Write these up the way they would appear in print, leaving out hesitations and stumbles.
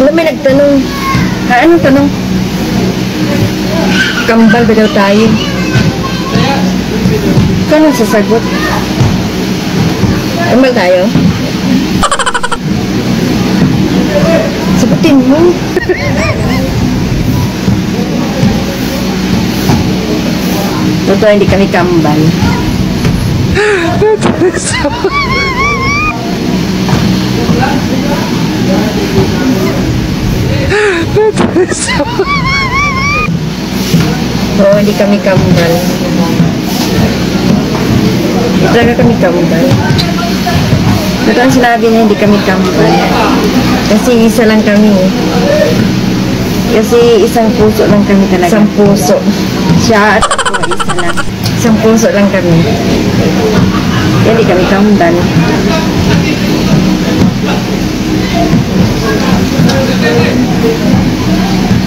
Wala may nagtanong. Ha, anong tanong? Kambal ba daw tayo? Kano sasagot? Kambal tayo? Sagutin mo. Totoo, hindi kami kambal. Oo, hindi kami kambal. Hindi talaga kami kambal. Ito ang sinabi niya, hindi kami kambal. Kasi isa lang kami. Kasi isang puso lang kami talaga. Isang puso. Siya at ako, isa lang. Isang puso lang kami. Kaya hindi kami kambal.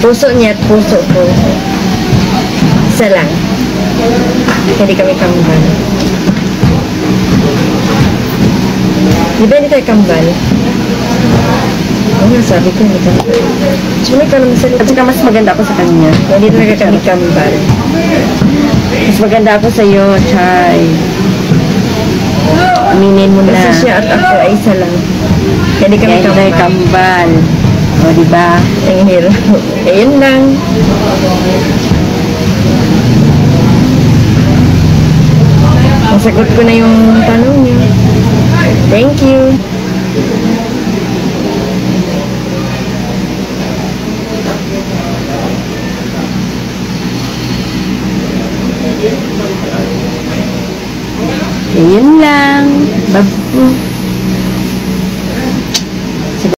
Puso niya at puso ko. Isa lang. Hindi kami kambal. Di ba hindi tayo kambal? Oo, sabi ko hindi kambal. Sumay ka naman salita. At saka mas maganda ako sa kanya. Hindi talaga kami kambal. Mas maganda ako sa iyo, Chay. Aminin mo na. Kasi siya at ako ay isa lang. Hindi kami kambal. O, diba? Ang hirap. Ayun lang. Nasagot ko na yung tanong niyo. Thank you. Ayun lang. Bye.